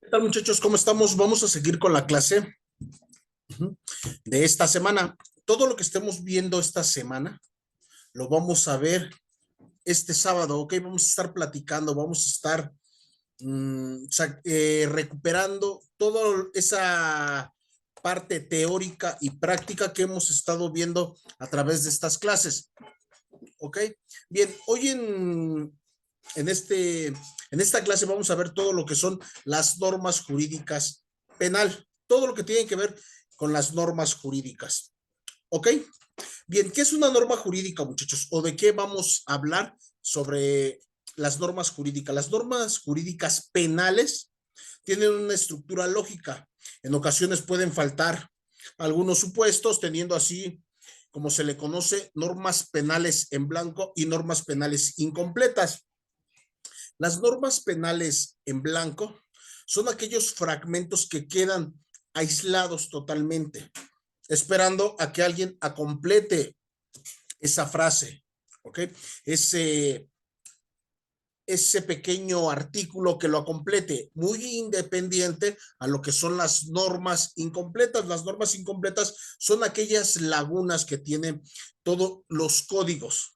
¿Qué tal, muchachos? ¿Cómo estamos? Vamos a seguir con la clase de esta semana. Todo lo que estemos viendo esta semana lo vamos a ver este sábado, ¿ok? Vamos a estar platicando, vamos a estar recuperando toda esa parte teórica y práctica que hemos estado viendo a través de estas clases, ¿ok? Bien, hoy en esta clase vamos a ver todo lo que son las normas jurídicas penal, todo lo que tiene que ver con las normas jurídicas. ¿Ok? Bien, ¿qué es una norma jurídica, muchachos? ¿O de qué vamos a hablar sobre las normas jurídicas? Las normas jurídicas penales tienen una estructura lógica. En ocasiones pueden faltar algunos supuestos, teniendo así, como se le conoce, normas penales en blanco y normas penales incompletas. Las normas penales en blanco son aquellos fragmentos que quedan aislados totalmente, esperando a que alguien complete esa frase, ¿ok? Ese, ese pequeño artículo que lo complete, muy independiente a lo que son las normas incompletas. Las normas incompletas son aquellas lagunas que tienen todos los códigos.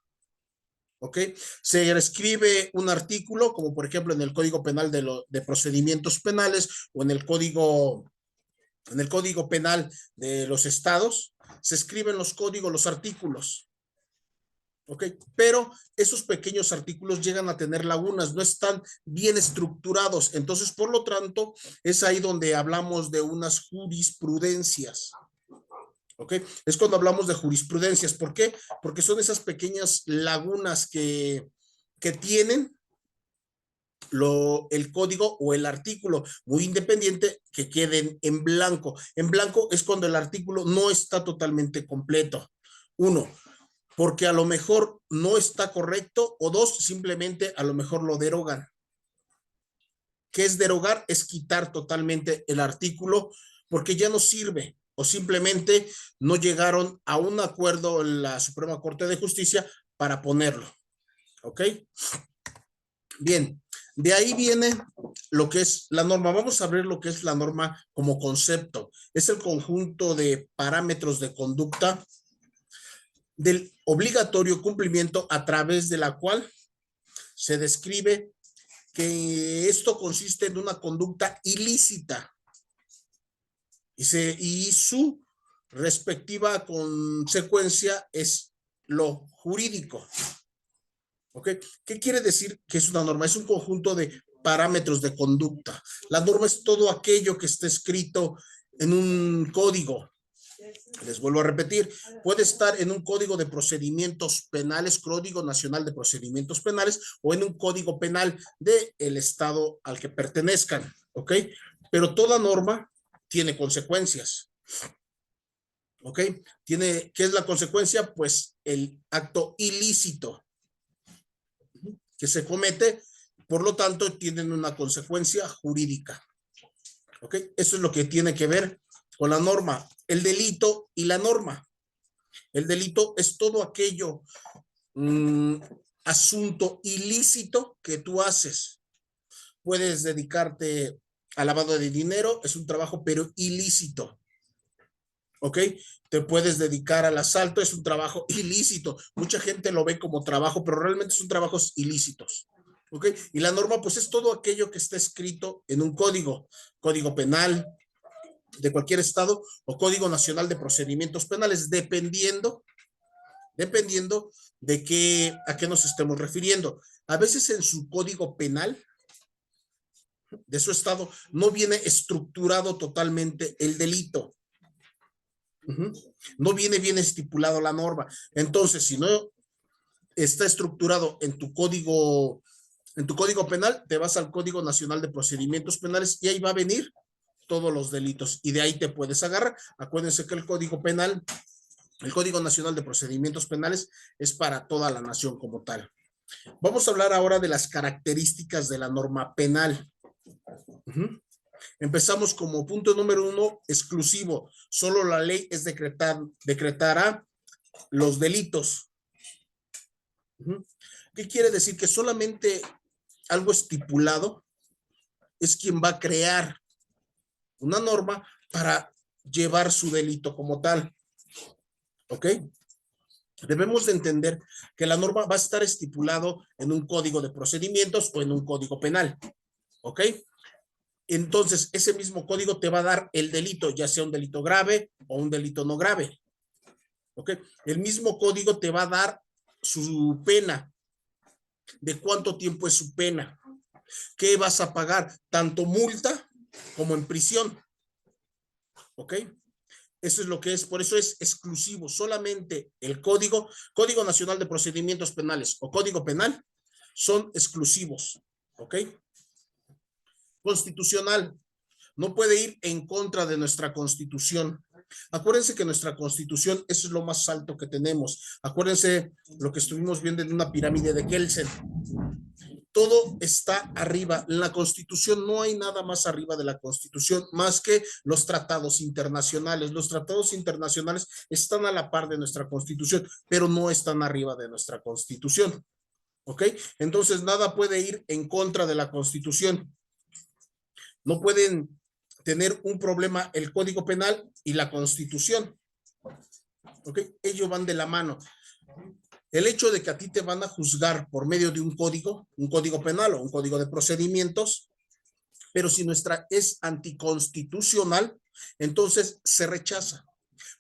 ¿Ok? Se escribe un artículo, como por ejemplo en el Código Penal de Procedimientos Penales o en el Código Penal de los estados, se escriben los códigos, los artículos. ¿Ok? Pero esos pequeños artículos llegan a tener lagunas, no están bien estructurados. Entonces, por lo tanto, es ahí donde hablamos de unas jurisprudencias. ¿Ok? Es cuando hablamos de jurisprudencias. ¿Por qué? Porque son esas pequeñas lagunas que tienen el código o el artículo muy independiente que queden en blanco. En blanco es cuando el artículo no está totalmente completo. Uno, porque a lo mejor no está correcto, o dos, simplemente a lo mejor lo derogan. ¿Qué es derogar? Es quitar totalmente el artículo porque ya no sirve o simplemente no llegaron a un acuerdo en la Suprema Corte de Justicia para ponerlo. ¿Ok? Bien, de ahí viene lo que es la norma. Vamos a ver lo que es la norma como concepto. Es el conjunto de parámetros de conducta del obligatorio cumplimiento a través de la cual se describe que esto consiste en una conducta ilícita y su respectiva consecuencia es lo jurídico. ¿Ok? ¿Qué quiere decir que es una norma? Es un conjunto de parámetros de conducta. La norma es todo aquello que está escrito en un código. Les vuelvo a repetir, puede estar en un código de procedimientos penales, Código Nacional de Procedimientos Penales, o en un código penal del estado al que pertenezcan, ¿ok? Pero toda norma tiene consecuencias, ¿ok? ¿Qué es la consecuencia? Pues el acto ilícito que se comete, por lo tanto, tienen una consecuencia jurídica, ¿ok? Eso es lo que tiene que ver con la norma, el delito y la norma. El delito es todo aquello, asunto ilícito que tú haces. Puedes dedicarte al lavado de dinero, es un trabajo pero ilícito. ¿Ok? Te puedes dedicar al asalto, es un trabajo ilícito. Mucha gente lo ve como trabajo, pero realmente son trabajos ilícitos. ¿Ok? Y la norma, pues es todo aquello que está escrito en un código penal de cualquier estado o Código Nacional de Procedimientos Penales, dependiendo de a qué nos estemos refiriendo. A veces en su código penal de su estado no viene estructurado totalmente el delito. No viene bien estipulado la norma. Entonces, si no está estructurado en tu código penal, te vas al Código Nacional de Procedimientos Penales y ahí va a venir todos los delitos y de ahí te puedes agarrar. Acuérdense que el Código Penal, el Código Nacional de Procedimientos Penales es para toda la nación como tal. Vamos a hablar ahora de las características de la norma penal. Empezamos como punto número 1, exclusivo. Solo la ley decretará los delitos. ¿Qué quiere decir? Que solamente algo estipulado es quien va a crear una norma para llevar su delito como tal. ¿Ok? Debemos de entender que la norma va a estar estipulado en un código de procedimientos o en un código penal. ¿Ok? Entonces, ese mismo código te va a dar el delito, ya sea un delito grave o un delito no grave. ¿Ok? El mismo código te va a dar su pena, de cuánto tiempo es su pena, qué vas a pagar, tanto multa como en prisión. ¿Ok? Eso es lo que es, por eso es exclusivo, solamente el Código Nacional de Procedimientos Penales o Código Penal son exclusivos. ¿Ok? Constitucional, no puede ir en contra de nuestra Constitución. Acuérdense que nuestra Constitución, eso es lo más alto que tenemos. Acuérdense lo que estuvimos viendo en una pirámide de Kelsen. Todo está arriba. En la Constitución no hay nada más arriba de la Constitución más que los tratados internacionales. Los tratados internacionales están a la par de nuestra Constitución, pero no están arriba de nuestra Constitución. ¿Ok? Entonces, nada puede ir en contra de la Constitución. No pueden tener un problema el Código Penal y la Constitución. ¿Ok? Ellos van de la mano. El hecho de que a ti te van a juzgar por medio de un código penal o un código de procedimientos, pero si nuestra es anticonstitucional, entonces se rechaza.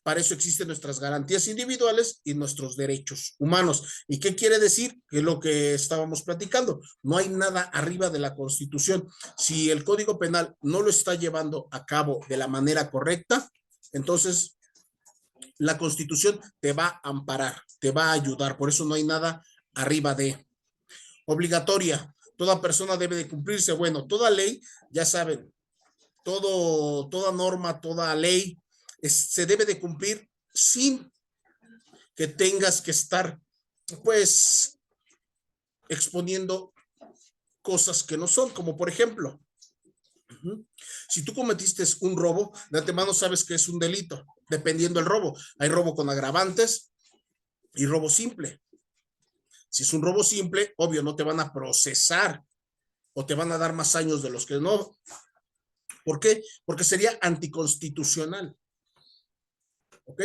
Para eso existen nuestras garantías individuales y nuestros derechos humanos. ¿Y qué quiere decir? Que es lo que estábamos platicando. No hay nada arriba de la Constitución. Si el Código Penal no lo está llevando a cabo de la manera correcta, entonces la Constitución te va a amparar, te va a ayudar. Por eso no hay nada arriba de. Obligatoria. Toda persona debe de cumplirse. Bueno, toda ley, ya saben, toda norma, toda ley se debe de cumplir sin que tengas que estar, pues, exponiendo cosas que no son, como por ejemplo, si tú cometiste un robo, de antemano sabes que es un delito, dependiendo del robo. Hay robo con agravantes y robo simple. Si es un robo simple, obvio, no te van a procesar o te van a dar más años de los que no. ¿Por qué? Porque sería anticonstitucional. ¿Ok?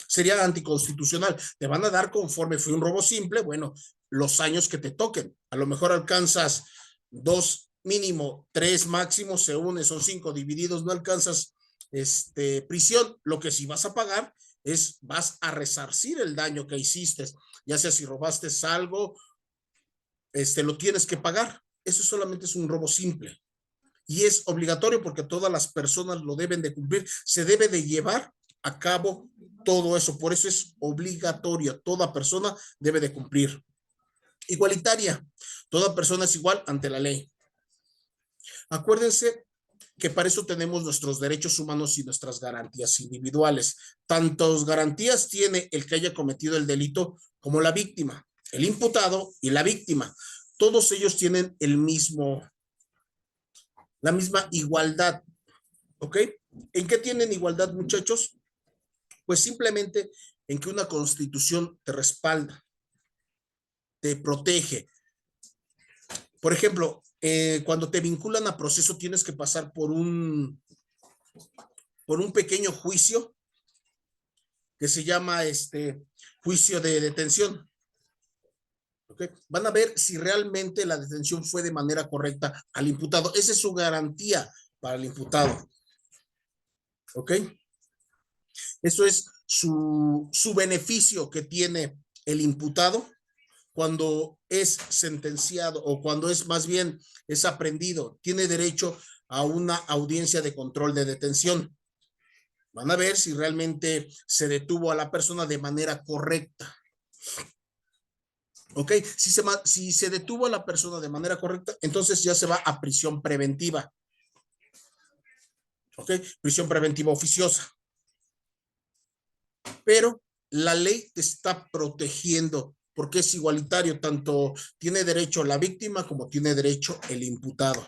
Sería anticonstitucional. Te van a dar conforme fue un robo simple, bueno, los años que te toquen. A lo mejor alcanzas 2 mínimo, 3 máximo, se une, son 5 divididos, no alcanzas prisión. Lo que sí vas a pagar es, vas a resarcir el daño que hiciste, ya sea si robaste algo, lo tienes que pagar. Eso solamente es un robo simple. Y es obligatorio porque todas las personas lo deben de cumplir, se debe de llevar a cabo todo eso, por eso es obligatorio, toda persona debe de cumplir. Igualitaria, toda persona es igual ante la ley. Acuérdense que para eso tenemos nuestros derechos humanos y nuestras garantías individuales. Tantas garantías tiene el que haya cometido el delito como la víctima, el imputado y la víctima. Todos ellos tienen la misma igualdad. ¿Ok? ¿En qué tienen igualdad, muchachos? Pues simplemente en que una constitución te respalda, te protege. Por ejemplo, cuando te vinculan a proceso tienes que pasar por un pequeño juicio que se llama juicio de detención. ¿Okay? Van a ver si realmente la detención fue de manera correcta al imputado. Esa es su garantía para el imputado. ¿Ok? Eso es su beneficio que tiene el imputado cuando es sentenciado o cuando es más bien es aprendido. Tiene derecho a una audiencia de control de detención. Van a ver si realmente se detuvo a la persona de manera correcta. ¿Ok? Si se detuvo a la persona de manera correcta, entonces ya se va a prisión preventiva. ¿Ok? Prisión preventiva oficiosa. Pero la ley te está protegiendo porque es igualitario, tanto tiene derecho la víctima como tiene derecho el imputado.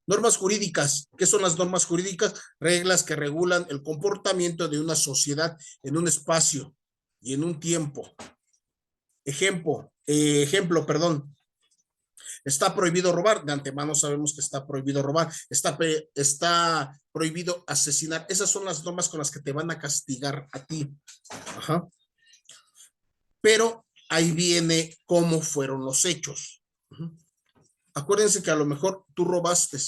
Normas jurídicas. ¿Qué son las normas jurídicas? Reglas que regulan el comportamiento de una sociedad en un espacio y en un tiempo. Ejemplo, Está prohibido robar, de antemano sabemos que está prohibido robar, está prohibido asesinar. Esas son las normas con las que te van a castigar a ti. Ajá. Pero ahí viene cómo fueron los hechos. Acuérdense que a lo mejor tú robaste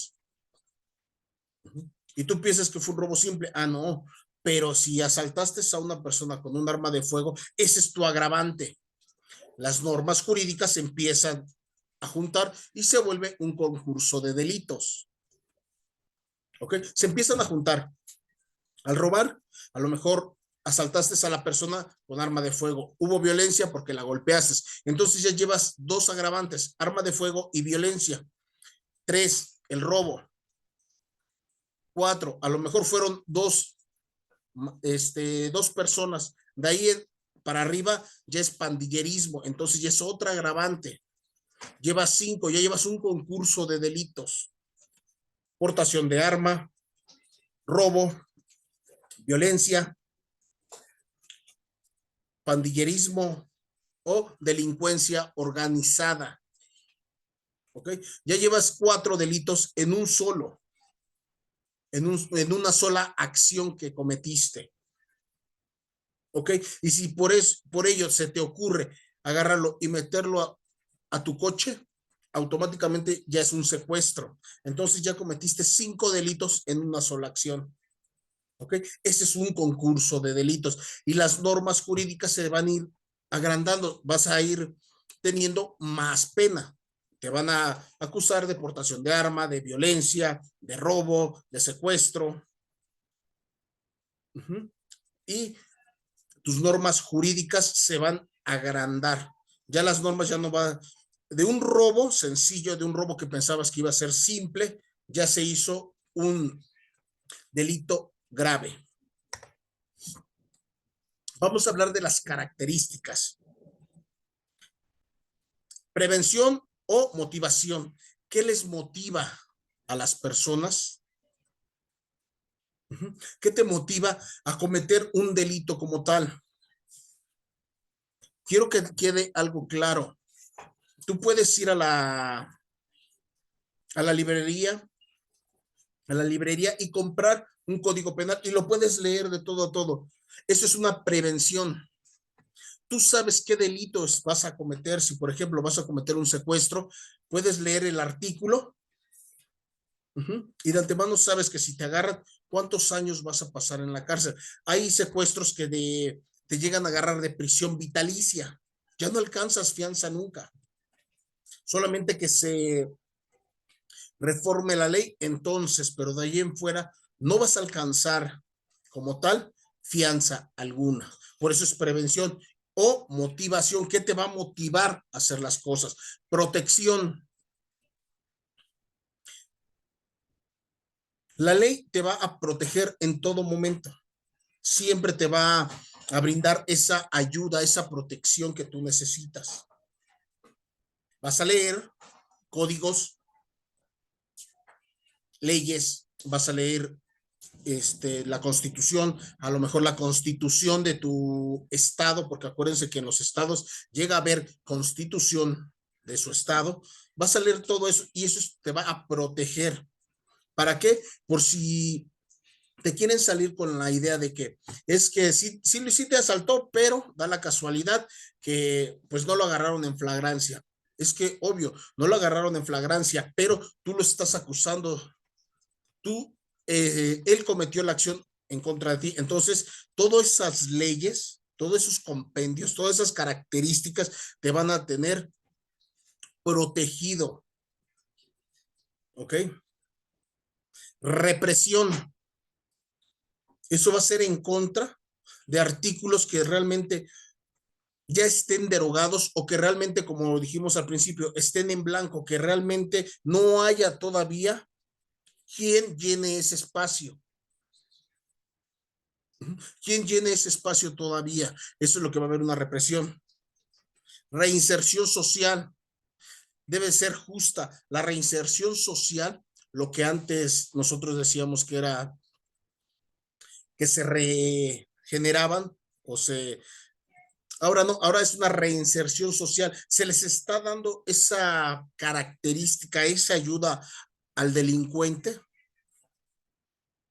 y tú piensas que fue un robo simple. Ah, no, pero si asaltaste a una persona con un arma de fuego, ese es tu agravante. Las normas jurídicas se empiezan a juntar y se vuelve un concurso de delitos. ¿Ok? Se empiezan a juntar. Al robar, a lo mejor asaltaste a la persona con arma de fuego. Hubo violencia porque la golpeaste. Entonces ya llevas dos agravantes, arma de fuego y violencia. 3, el robo. 4, a lo mejor fueron dos personas. De ahí para arriba ya es pandillerismo. Entonces ya es otra agravante. Llevas 5, ya llevas un concurso de delitos. Portación de arma, robo, violencia, pandillerismo o delincuencia organizada. ¿Ok? Ya llevas 4 delitos en un solo, en una sola acción que cometiste. ¿Ok? Y si por ello se te ocurre agarrarlo y meterlo a tu coche, automáticamente ya es un secuestro. Entonces ya cometiste 5 delitos en una sola acción. ¿Ok? Ese es un concurso de delitos y las normas jurídicas se van a ir agrandando, vas a ir teniendo más pena. Te van a acusar de portación de arma, de violencia, de robo, de secuestro. Y tus normas jurídicas se van a agrandar. Ya las normas ya no van de un robo sencillo, de un robo que pensabas que iba a ser simple, ya se hizo un delito grave. Vamos a hablar de las características. Prevención o motivación. ¿Qué les motiva a las personas? ¿Qué te motiva a cometer un delito como tal? Quiero que quede algo claro. Tú puedes ir a la librería y comprar un código penal y lo puedes leer de todo a todo. Eso es una prevención. Tú sabes qué delitos vas a cometer. Si, por ejemplo, vas a cometer un secuestro, puedes leer el artículo y de antemano sabes que si te agarran, ¿cuántos años vas a pasar en la cárcel? Hay secuestros que te llegan a agarrar de prisión vitalicia. Ya no alcanzas fianza nunca. Solamente que se reforme la ley, entonces, pero de ahí en fuera no vas a alcanzar como tal fianza alguna. Por eso es prevención o motivación. ¿Qué te va a motivar a hacer las cosas? Protección. La ley te va a proteger en todo momento. Siempre te va a brindar esa ayuda, esa protección que tú necesitas. Vas a leer códigos, leyes, vas a leer la constitución, a lo mejor la constitución de tu estado, porque acuérdense que en los estados llega a haber constitución de su estado, vas a leer todo eso y eso te va a proteger. ¿Para qué? Por si te quieren salir con la idea de que es que sí te asaltó, pero da la casualidad que pues no lo agarraron en flagrancia. Es que obvio, no lo agarraron en flagrancia, pero tú lo estás acusando. Él cometió la acción en contra de ti. Entonces, todas esas leyes, todos esos compendios, todas esas características te van a tener protegido. ¿Ok? Represión. Eso va a ser en contra de artículos que realmente ya estén derogados o que realmente, como dijimos al principio, estén en blanco, que realmente no haya todavía quien llene ese espacio. ¿Quién llene ese espacio todavía? Eso es lo que va a haber una represión. Reinserción social debe ser justa. La reinserción social, lo que antes nosotros decíamos que era que se regeneraban o se Ahora no, ahora es una reinserción social. Se les está dando esa característica, esa ayuda al delincuente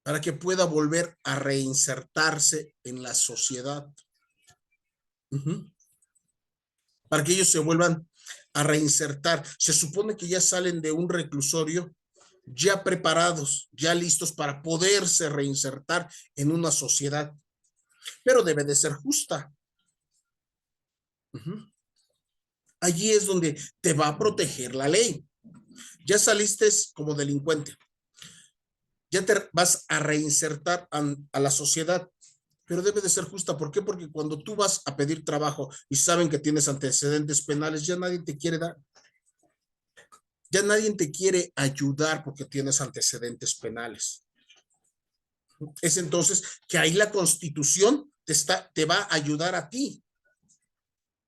para que pueda volver a reinsertarse en la sociedad. Para que ellos se vuelvan a reinsertar. Se supone que ya salen de un reclusorio ya preparados, ya listos para poderse reinsertar en una sociedad, pero debe de ser justa. Allí es donde te va a proteger la ley. Ya saliste como delincuente, ya te vas a reinsertar a la sociedad, pero debe de ser justa. ¿Por qué? Porque cuando tú vas a pedir trabajo y saben que tienes antecedentes penales, ya nadie te quiere dar. Ya nadie te quiere ayudar porque tienes antecedentes penales. Es entonces que ahí la Constitución te va a ayudar a ti,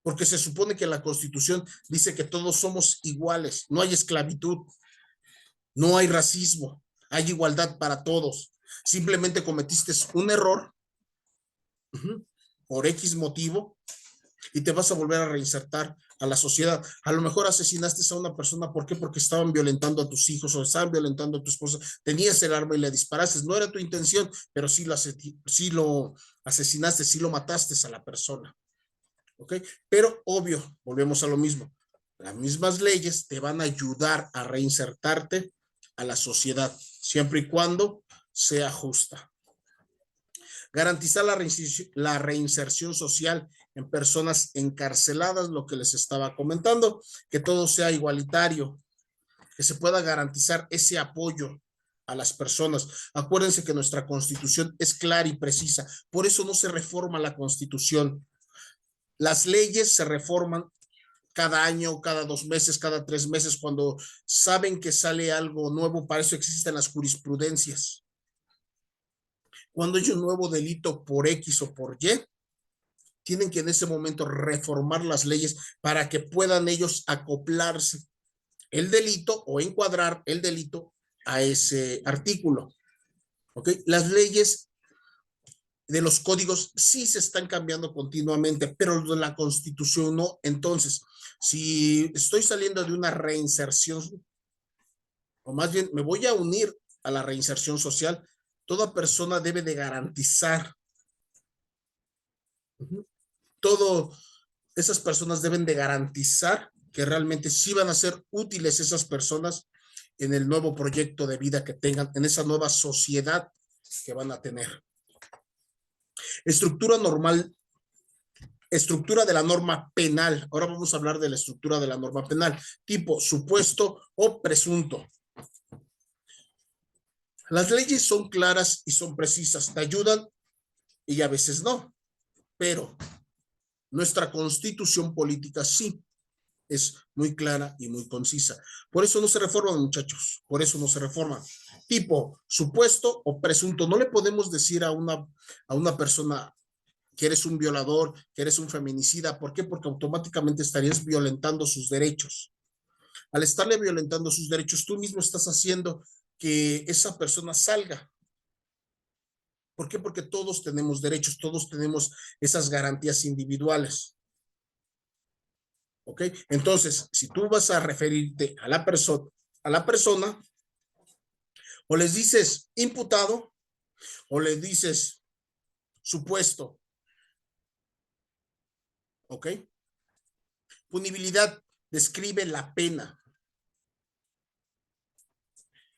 porque se supone que la Constitución dice que todos somos iguales, no hay esclavitud, no hay racismo, hay igualdad para todos. Simplemente cometiste un error por X motivo y te vas a volver a reinsertar a la sociedad. A lo mejor asesinaste a una persona, ¿por qué? Porque estaban violentando a tus hijos o estaban violentando a tu esposa, tenías el arma y le disparaste, no era tu intención, pero sí lo asesinaste, sí lo mataste a la persona. ¿Ok? Pero obvio, volvemos a lo mismo. Las mismas leyes te van a ayudar a reinsertarte a la sociedad, siempre y cuando sea justa. Garantizar la reinserción social en personas encarceladas, lo que les estaba comentando, que todo sea igualitario, que se pueda garantizar ese apoyo a las personas. Acuérdense que nuestra Constitución es clara y precisa, por eso no se reforma la Constitución. Las leyes se reforman cada año, cada 2 meses, cada 3 meses, cuando saben que sale algo nuevo. Para eso existen las jurisprudencias. Cuando hay un nuevo delito por X o por Y, tienen que en ese momento reformar las leyes para que puedan ellos acoplarse el delito o encuadrar el delito a ese artículo. ¿Ok? Las leyes de los códigos sí se están cambiando continuamente, pero de la Constitución no. Entonces, si estoy saliendo de una reinserción, o más bien me voy a unir a la reinserción social, toda persona debe de garantizar, todo, esas personas deben de garantizar que realmente sí van a ser útiles esas personas en el nuevo proyecto de vida que tengan, en esa nueva sociedad que van a tener. Estructura normal, estructura de la norma penal. Ahora vamos a hablar de la estructura de la norma penal, tipo supuesto o presunto. Las leyes son claras y son precisas, te ayudan y a veces no, pero nuestra constitución política sí es muy clara y muy concisa. Por eso no se reforman, muchachos, por eso no se reforman. Tipo supuesto o presunto. No le podemos decir a una persona que eres un violador, que eres un feminicida. ¿Por qué? Porque automáticamente estarías violentando sus derechos. Al estarle violentando sus derechos, tú mismo estás haciendo que esa persona salga. ¿Por qué? Porque todos tenemos derechos, todos tenemos esas garantías individuales. ¿Ok? Entonces, si tú vas a referirte a la persona, o les dices imputado, o le dices supuesto. ¿Ok? Punibilidad describe la pena.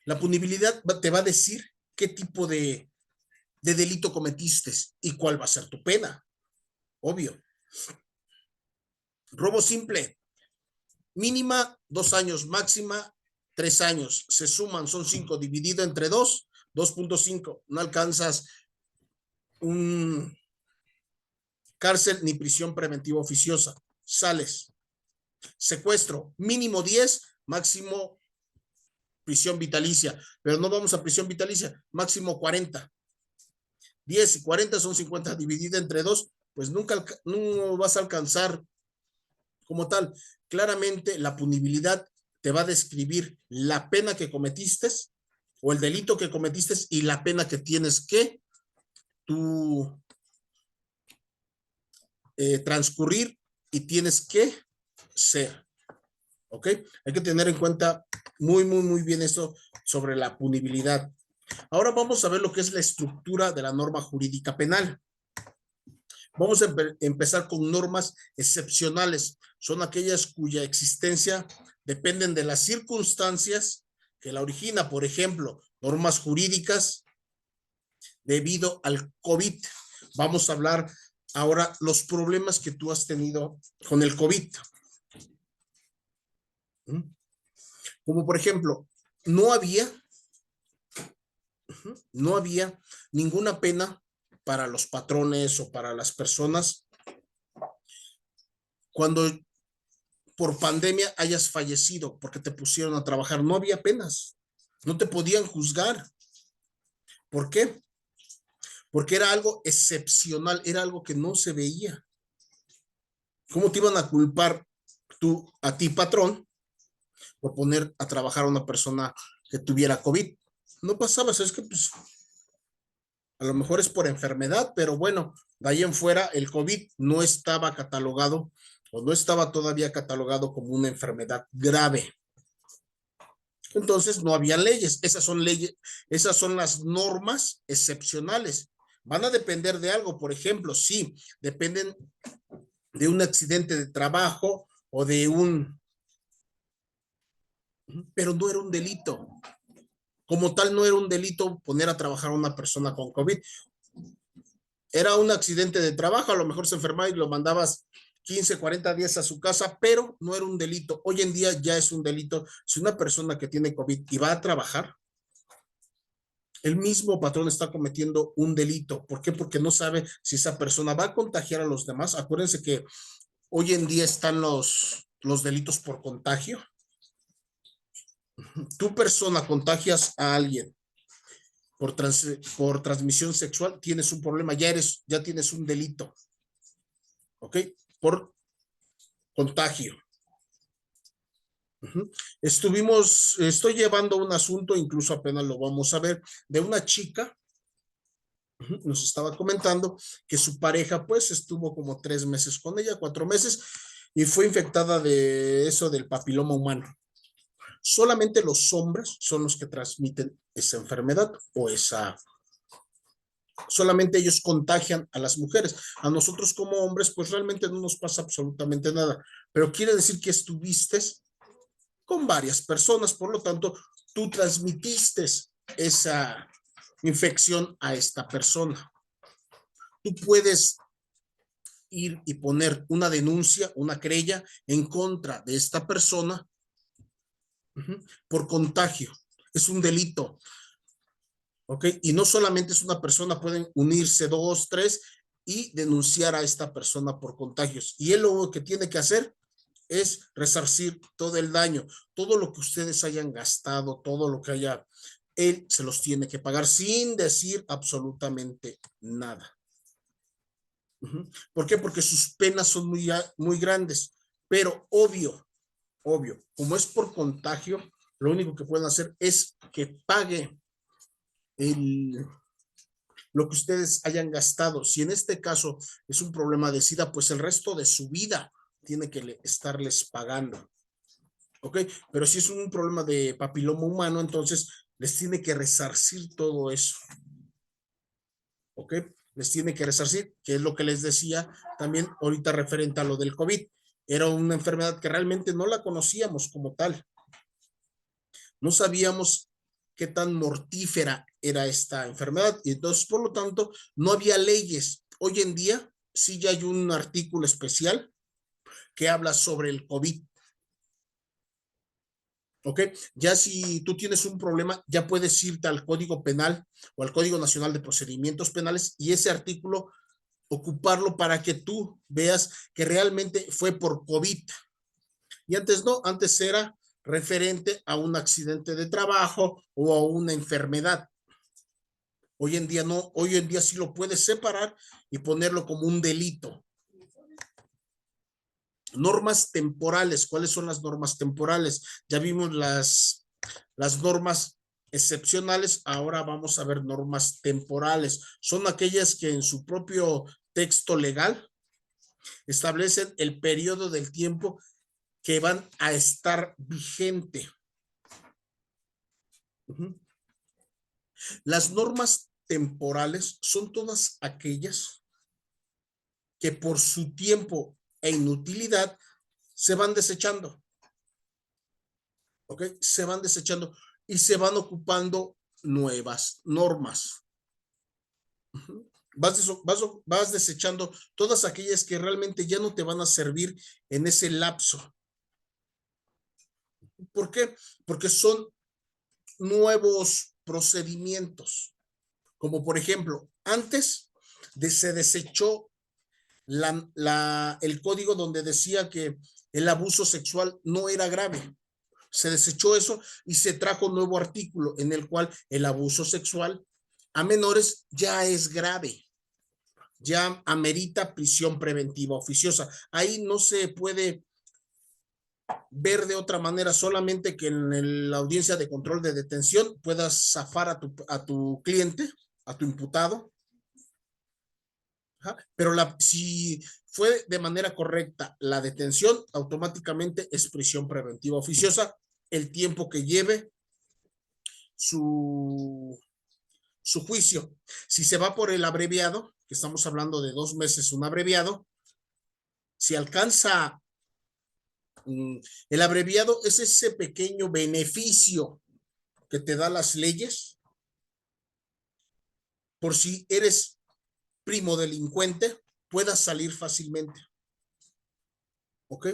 La punibilidad te va a decir qué tipo de delito cometiste y cuál va a ser tu pena. Obvio. Robo simple, mínima 2 años, máxima 3 años. Se suman, son 5, dividido entre 2, 2.5. No alcanzas un cárcel ni prisión preventiva oficiosa. Sales. Secuestro, mínimo 10, máximo prisión vitalicia, pero no vamos a prisión vitalicia, máximo 40. 10 y 40 son 50, dividida entre 2, pues nunca no vas a alcanzar como tal. Claramente la punibilidad te va a describir la pena que cometiste o el delito que cometiste y la pena que tienes que tú transcurrir y tienes que ser. ¿Ok? Hay que tener en cuenta muy bien eso sobre la punibilidad. Ahora vamos a ver lo que es la estructura de la norma jurídica penal. Vamos a empezar con normas excepcionales. Son aquellas cuya existencia dependen de las circunstancias que la origina. Por ejemplo, normas jurídicas debido al COVID. Vamos a hablar ahora los problemas que tú has tenido con el COVID. Como por ejemplo, no había ninguna pena para los patrones o para las personas cuando por pandemia hayas fallecido porque te pusieron a trabajar. No había penas, no te podían juzgar. ¿Por qué? Porque era algo excepcional, era algo que no se veía. ¿Cómo te iban a culpar a ti, patrón, por poner a trabajar a una persona que tuviera COVID? No pasaba, es que pues a lo mejor es por enfermedad, pero bueno, de ahí en fuera el COVID no estaba catalogado o no estaba todavía catalogado como una enfermedad grave. Entonces no había leyes. Esas son leyes, esas son las normas excepcionales. Van a depender de algo, por ejemplo, sí, dependen de un accidente de trabajo o de pero no era un delito. Como tal, no era un delito poner a trabajar a una persona con COVID. Era un accidente de trabajo, a lo mejor se enfermaba y lo mandabas 15, 40 días a su casa, pero no era un delito. Hoy en día ya es un delito. Si una persona que tiene COVID y va a trabajar, el mismo patrón está cometiendo un delito. ¿Por qué? Porque no sabe si esa persona va a contagiar a los demás. Acuérdense que hoy en día están los delitos por contagio. Tú persona contagias a alguien por transmisión sexual, tienes un problema, ya tienes un delito. ¿Ok? Por contagio. Estoy llevando un asunto, incluso apenas lo vamos a ver, de una chica, nos estaba comentando que su pareja pues estuvo como 3 meses con ella, 4 meses, y fue infectada de eso del papiloma humano. Solamente los hombres son los que transmiten esa enfermedad o solamente ellos contagian a las mujeres. A nosotros como hombres, pues realmente no nos pasa absolutamente nada, pero quiere decir que estuviste con varias personas, por lo tanto, tú transmitiste esa infección a esta persona. Tú puedes ir y poner una denuncia, una querella en contra de esta persona por contagio. Es un delito. ¿Ok? Y no solamente es una persona, pueden unirse 2, 3 y denunciar a esta persona por contagios. Y él lo que tiene que hacer es resarcir todo el daño, todo lo que ustedes hayan gastado, todo lo que haya, él se los tiene que pagar sin decir absolutamente nada. ¿Por qué? Porque sus penas son muy grandes, pero obvio, como es por contagio, lo único que pueden hacer es que pague lo que ustedes hayan gastado. Si en este caso es un problema de SIDA, pues el resto de su vida tiene que estarles pagando. ¿Ok? Pero si es un problema de papiloma humano, entonces les tiene que resarcir todo eso. ¿Ok? Les tiene que resarcir, que es lo que les decía también ahorita referente a lo del COVID. Era una enfermedad que realmente no la conocíamos como tal. No sabíamos qué tan mortífera era esta enfermedad y entonces, por lo tanto, no había leyes. Hoy en día sí ya hay un artículo especial que habla sobre el COVID. ¿Ok? Ya si tú tienes un problema, ya puedes irte al Código Penal o al Código Nacional de Procedimientos Penales y ese artículo ocuparlo para que tú veas que realmente fue por COVID. Y antes no, antes era referente a un accidente de trabajo o a una enfermedad. Hoy en día no, hoy en día sí lo puedes separar y ponerlo como un delito. Normas temporales. ¿Cuáles son las normas temporales? Ya vimos las normas excepcionales, ahora vamos a ver normas temporales. Son aquellas que en su propio texto legal Establecen el periodo del tiempo que van a estar vigente. Las normas temporales son todas aquellas que por su tiempo e inutilidad se van desechando. ¿Ok? Se van desechando y se van ocupando nuevas normas. Vas desechando todas aquellas que realmente ya no te van a servir en ese lapso. ¿Por qué? Porque son nuevos procedimientos. Como por ejemplo, antes se desechó el código donde decía que el abuso sexual no era grave. Se desechó eso y se trajo un nuevo artículo en el cual el abuso sexual a menores ya es grave, ya amerita prisión preventiva oficiosa. Ahí no se puede ver de otra manera, solamente que en la audiencia de control de detención puedas zafar a tu cliente, a tu imputado. Pero si fue de manera correcta la detención, automáticamente es prisión preventiva oficiosa el tiempo que lleve su juicio. Si se va por el abreviado, que estamos hablando de 2 meses, un abreviado, si alcanza el abreviado es ese pequeño beneficio que te da las leyes por si eres primo delincuente, puedas salir fácilmente. ¿Ok?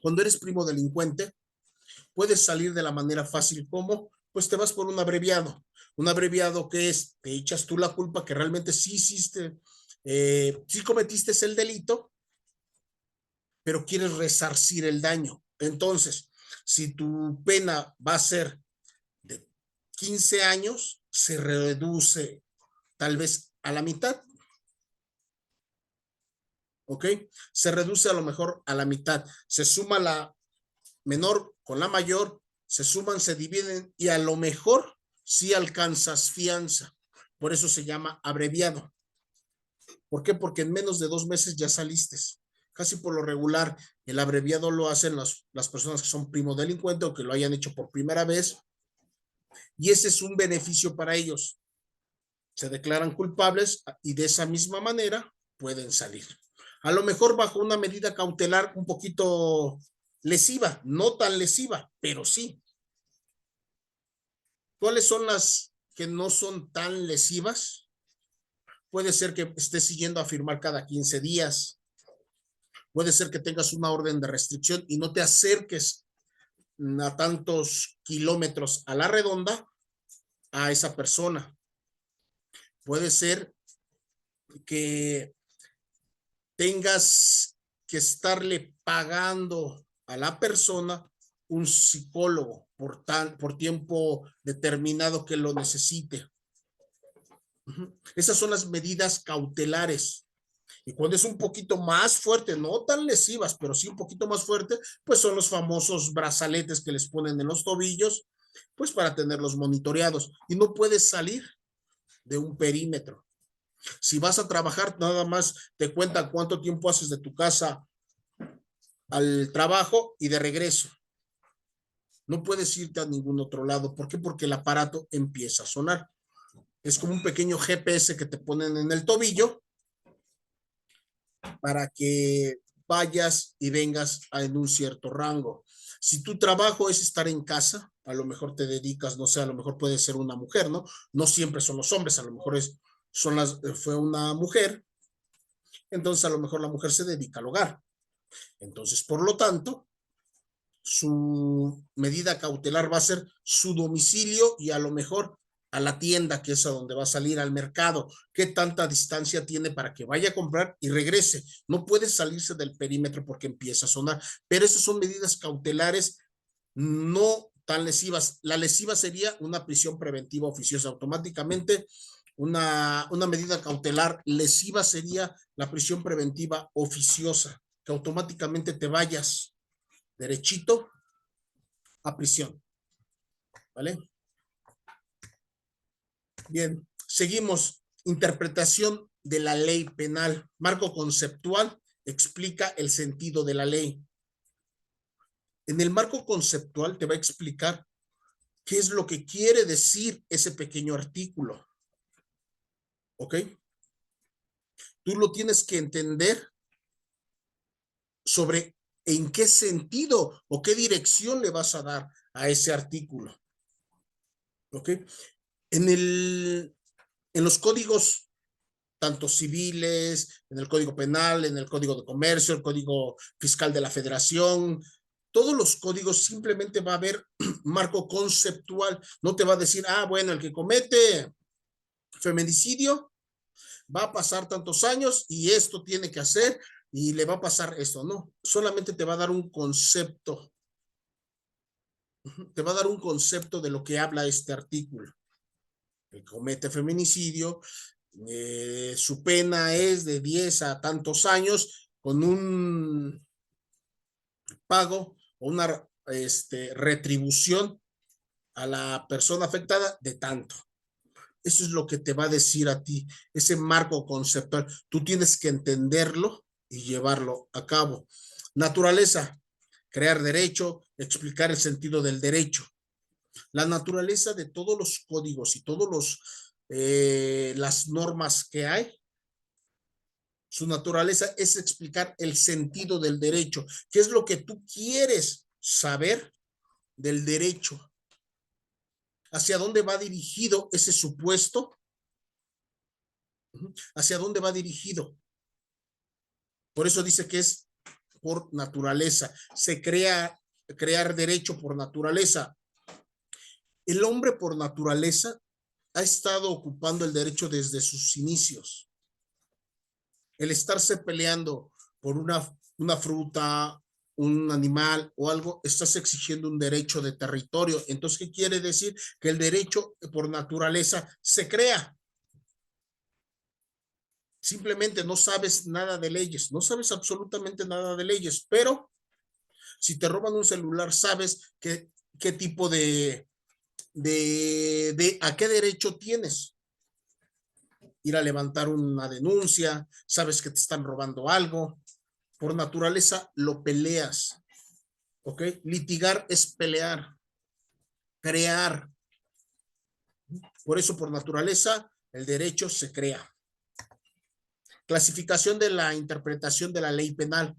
Cuando eres primo delincuente, puedes salir de la manera fácil. ¿Cómo? Pues te vas por un abreviado. Un abreviado que es, te echas tú la culpa que realmente sí hiciste, sí cometiste el delito, pero quieres resarcir el daño. Entonces, si tu pena va a ser de 15 años, se reduce tal vez a la mitad. ¿Ok? Se reduce a lo mejor a la mitad. Se suma la menor con la mayor, se suman, se dividen y a lo mejor sí alcanzas fianza. Por eso se llama abreviado. ¿Por qué? Porque en menos de 2 meses ya saliste. Casi por lo regular, el abreviado lo hacen las personas que son primo delincuente o que lo hayan hecho por primera vez. Y ese es un beneficio para ellos. Se declaran culpables y de esa misma manera pueden salir. A lo mejor bajo una medida cautelar un poquito lesiva, no tan lesiva, pero sí. ¿Cuáles son las que no son tan lesivas? Puede ser que estés siguiendo a firmar cada 15 días. Puede ser que tengas una orden de restricción y no te acerques a tantos kilómetros a la redonda a esa persona. Puede ser que tengas que estarle pagando a la persona un psicólogo por tiempo determinado que lo necesite. Esas son las medidas cautelares. Y cuando es un poquito más fuerte, no tan lesivas, pero sí un poquito más fuerte, pues son los famosos brazaletes que les ponen en los tobillos, pues para tenerlos monitoreados. Y no puedes salir de un perímetro. Si vas a trabajar, nada más te cuentan cuánto tiempo haces de tu casa al trabajo y de regreso. No puedes irte a ningún otro lado. ¿Por qué? Porque el aparato empieza a sonar. Es como un pequeño GPS que te ponen en el tobillo para que vayas y vengas en un cierto rango. Si tu trabajo es estar en casa, a lo mejor te dedicas, no sé, a lo mejor puede ser una mujer, ¿no? No siempre son los hombres, a lo mejor fue una mujer, entonces a lo mejor la mujer se dedica al hogar. Entonces, por lo tanto, su medida cautelar va a ser su domicilio y a lo mejor a la tienda, que es a donde va a salir, al mercado, qué tanta distancia tiene para que vaya a comprar y regrese. No puede salirse del perímetro porque empieza a sonar, pero esas son medidas cautelares no tan lesivas. La lesiva sería una prisión preventiva oficiosa. Automáticamente una medida cautelar lesiva sería la prisión preventiva oficiosa, que automáticamente te vayas derechito a prisión. ¿Vale? Bien, seguimos. Interpretación de la ley penal, marco conceptual explica el sentido de la ley. En el marco conceptual te va a explicar qué es lo que quiere decir ese pequeño artículo. ¿Ok? Tú lo tienes que entender sobre en qué sentido o qué dirección le vas a dar a ese artículo. ¿Ok? En los códigos, tanto civiles, en el Código Penal, en el Código de Comercio, el Código Fiscal de la Federación, todos los códigos simplemente va a haber marco conceptual. No te va a decir, bueno, el que comete feminicidio va a pasar tantos años y esto tiene que hacer y le va a pasar esto. No, solamente te va a dar un concepto. Te va a dar un concepto de lo que habla este artículo. El que comete feminicidio, su pena es de 10 a tantos años con un pago o una retribución a la persona afectada de tanto. Eso es lo que te va a decir a ti, ese marco conceptual. Tú tienes que entenderlo y llevarlo a cabo. Naturaleza, crear derecho, explicar el sentido del derecho. La naturaleza de todos los códigos y todos las normas que hay, su naturaleza es explicar el sentido del derecho. ¿Qué es lo que tú quieres saber del derecho? ¿Hacia dónde va dirigido ese supuesto? ¿Hacia dónde va dirigido? Por eso dice que es por naturaleza. Se crear derecho por naturaleza. El hombre por naturaleza ha estado ocupando el derecho desde sus inicios. El estarse peleando por una fruta, un animal o algo, estás exigiendo un derecho de territorio. Entonces, ¿qué quiere decir? Que el derecho por naturaleza se crea. Simplemente no sabes nada de leyes, no sabes absolutamente nada de leyes, pero si te roban un celular, sabes qué tipo a qué derecho tienes. Ir a levantar una denuncia, sabes que te están robando algo. Por naturaleza lo peleas, ¿ok? Litigar es pelear, crear. Por eso, por naturaleza, el derecho se crea. Clasificación de la interpretación de la ley penal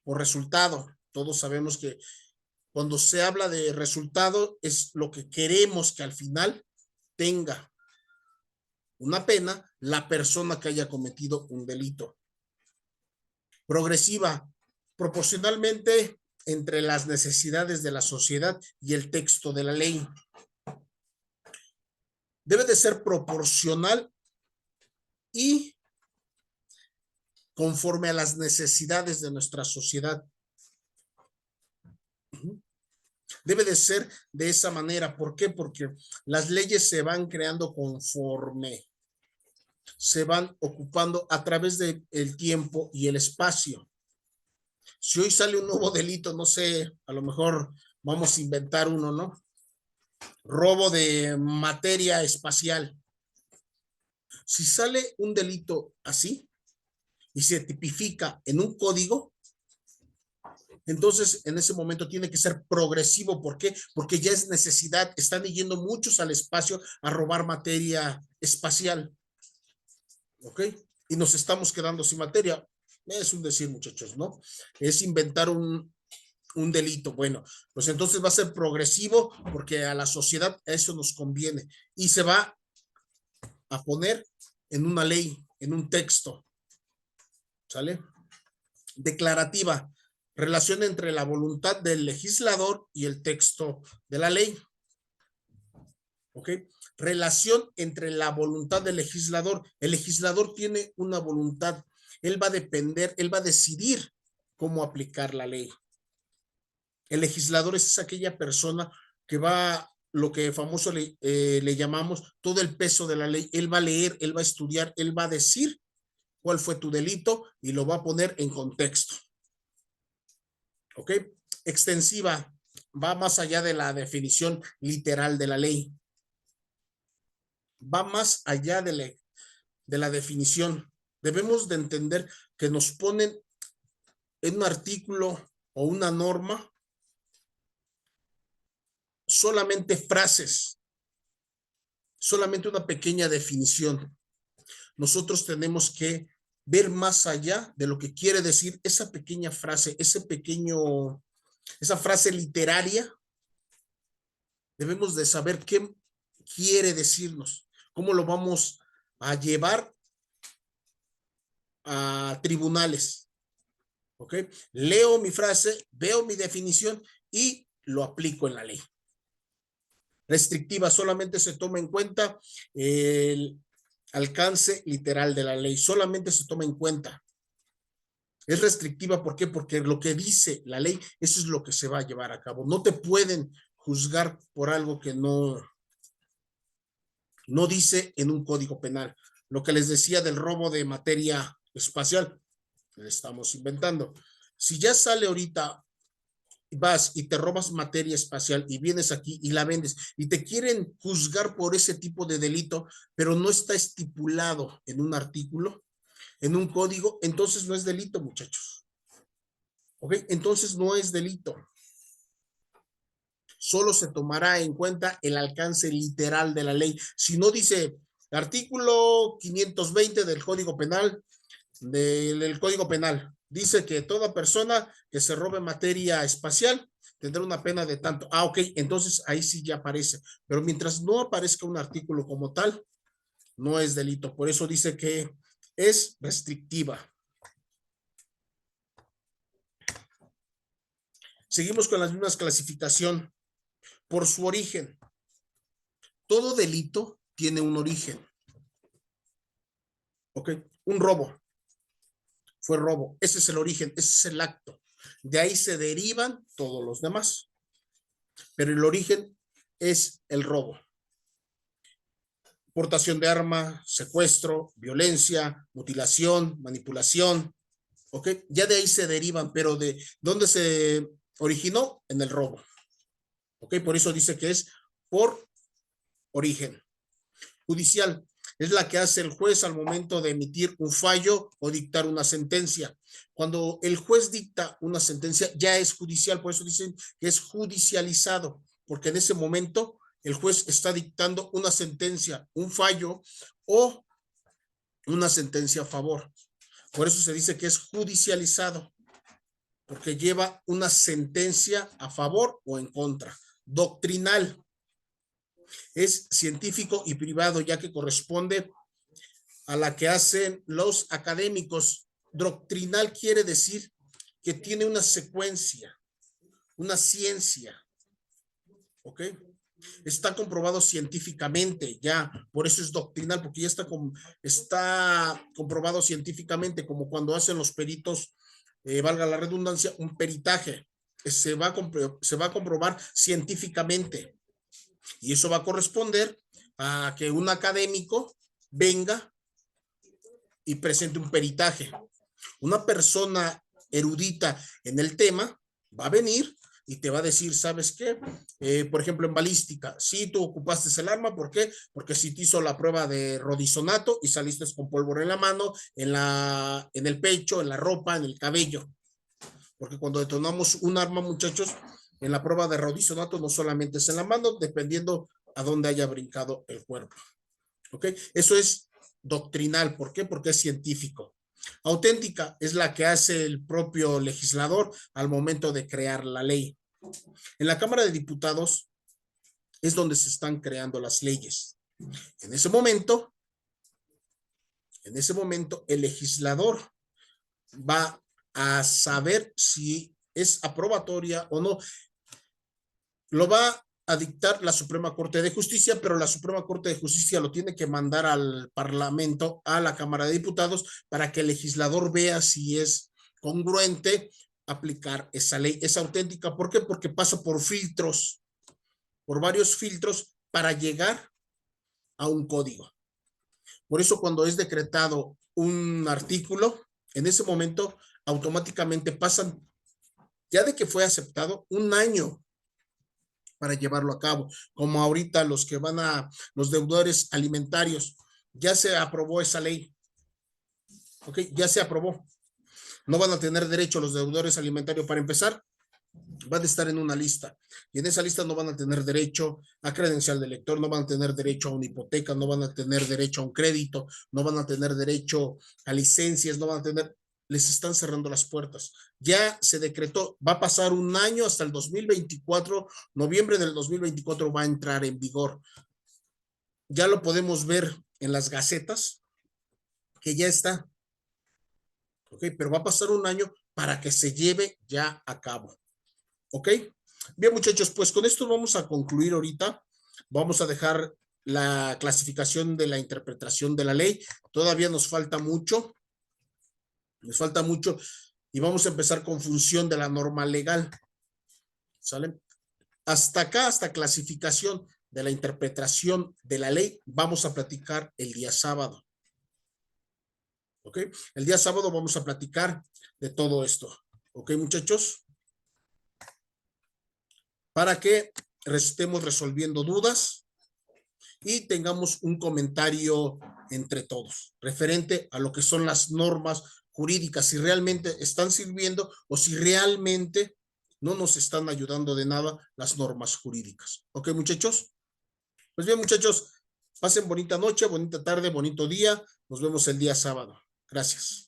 por resultado. Todos sabemos que cuando se habla de resultado es lo que queremos que al final tenga una pena la persona que haya cometido un delito. Progresiva, proporcionalmente entre las necesidades de la sociedad y el texto de la ley. Debe de ser proporcional y conforme a las necesidades de nuestra sociedad. Debe de ser de esa manera. ¿Por qué? Porque las leyes se van creando conforme se van ocupando a través del tiempo y el espacio. Si hoy sale un nuevo delito, no sé, a lo mejor vamos a inventar uno, ¿no? Robo de materia espacial. Si sale un delito así y se tipifica en un código, entonces en ese momento tiene que ser progresivo. ¿Por qué? Porque ya es necesidad. Están yendo muchos al espacio a robar materia espacial. ¿Ok? Y nos estamos quedando sin materia. Es un decir, muchachos, ¿no? Es inventar un delito. Bueno, pues entonces va a ser progresivo porque a la sociedad eso nos conviene y se va a poner en una ley, en un texto. ¿Sale? Declarativa. Relación entre la voluntad del legislador y el texto de la ley. ¿Ok? Relación entre la voluntad del legislador. El legislador tiene una voluntad. Él va a depender, él va a decidir cómo aplicar la ley. El legislador es aquella persona que va, lo que famoso le llamamos, todo el peso de la ley. Él va a leer, él va a estudiar, él va a decir cuál fue tu delito y lo va a poner en contexto. ¿Ok? Extensiva, va más allá de la definición literal de la ley. Va más allá de la definición. Debemos de entender que nos ponen en un artículo o una norma solamente frases, solamente una pequeña definición. Nosotros tenemos que ver más allá de lo que quiere decir esa pequeña frase, esa frase literaria. Debemos de saber qué quiere decirnos, cómo lo vamos a llevar a tribunales. ¿Ok? Leo mi frase, veo mi definición y lo aplico en la ley. Restrictiva, solamente se toma en cuenta el alcance literal de la ley, solamente se toma en cuenta. Es restrictiva, ¿por qué? Porque lo que dice la ley, eso es lo que se va a llevar a cabo. No te pueden juzgar por algo que no dice en un código penal. Lo que les decía del robo de materia espacial, le estamos inventando. Si ya sale ahorita, vas y te robas materia espacial y vienes aquí y la vendes y te quieren juzgar por ese tipo de delito, pero no está estipulado en un artículo, en un código, entonces no es delito, muchachos. ¿Ok? Entonces no es delito. Solo se tomará en cuenta el alcance literal de la ley. Si no dice artículo 520 del Código Penal, del Código Penal, dice que toda persona que se robe materia espacial tendrá una pena de tanto. Ah, ok, entonces ahí sí ya aparece. Pero mientras no aparezca un artículo como tal, no es delito. Por eso dice que es restrictiva. Seguimos con las mismas clasificación por su origen. Todo delito tiene un origen. ¿Ok? Un robo. Fue robo. Ese es el origen, ese es el acto. De ahí se derivan todos los demás. Pero el origen es el robo. Portación de arma, secuestro, violencia, mutilación, manipulación. ¿Ok? Ya de ahí se derivan, pero ¿de dónde se originó? En el robo. ¿Ok? Por eso dice que es por origen. Judicial es la que hace el juez al momento de emitir un fallo o dictar una sentencia. Cuando el juez dicta una sentencia, ya es judicial, por eso dicen que es judicializado, porque en ese momento el juez está dictando una sentencia, un fallo o una sentencia a favor. Por eso se dice que es judicializado, porque lleva una sentencia a favor o en contra. Doctrinal es científico y privado, ya que corresponde a la que hacen los académicos. Doctrinal quiere decir que tiene una secuencia, una ciencia, ¿ok? Está comprobado científicamente ya, por eso es doctrinal, porque ya está comprobado científicamente, como cuando hacen los peritos, valga la redundancia, un peritaje, se va a comprobar científicamente, y eso va a corresponder a que un académico venga y presente un peritaje. Una persona erudita en el tema va a venir y te va a decir, ¿sabes qué? Por ejemplo, en balística, sí, tú ocupaste el arma, ¿por qué? Porque si te hizo la prueba de rodisonato y saliste con pólvora en la mano, en el pecho, en la ropa, en el cabello. Porque cuando detonamos un arma, muchachos, en la prueba de rodisonato no solamente es en la mano, dependiendo a dónde haya brincado el cuerpo. ¿Ok? Eso es doctrinal. ¿Por qué? Porque es científico. Auténtica es la que hace el propio legislador al momento de crear la ley. En la Cámara de Diputados es donde se están creando las leyes. En ese momento, el legislador va a saber si es aprobatoria o no. Lo va a dictar la Suprema Corte de Justicia, pero la Suprema Corte de Justicia lo tiene que mandar al Parlamento, a la Cámara de Diputados, para que el legislador vea si es congruente aplicar esa ley. Es auténtica. ¿Por qué? Porque pasa por filtros, por varios filtros para llegar a un código. Por eso cuando es decretado un artículo, en ese momento automáticamente pasan, ya de que fue aceptado, un año para llevarlo a cabo, como ahorita los deudores alimentarios, ya se aprobó esa ley, ¿ok? Ya se aprobó. No van a tener derecho los deudores alimentarios para empezar, van a estar en una lista y en esa lista no van a tener derecho a credencial de lector, no van a tener derecho a una hipoteca, no van a tener derecho a un crédito, no van a tener derecho a licencias, no van a tener, les están cerrando las puertas. Ya se decretó, va a pasar un año hasta el 2024, noviembre del 2024 va a entrar en vigor. Ya lo podemos ver en las gacetas, que ya está, ¿ok? Pero va a pasar un año para que se lleve ya a cabo. ¿Ok? Bien, muchachos, pues con esto vamos a concluir ahorita. Vamos a dejar la clasificación de la interpretación de la ley. Todavía nos falta mucho y vamos a empezar con función de la norma legal. ¿Sale? Hasta acá, hasta clasificación de la interpretación de la ley, vamos a platicar el día sábado. ¿Ok? El día sábado vamos a platicar de todo esto. ¿Ok, muchachos? Para que estemos resolviendo dudas y tengamos un comentario entre todos referente a lo que son las normas jurídicas, si realmente están sirviendo o si realmente no nos están ayudando de nada las normas jurídicas. ¿Ok, muchachos? Pues bien, muchachos, pasen bonita noche, bonita tarde, bonito día. Nos vemos el día sábado. Gracias.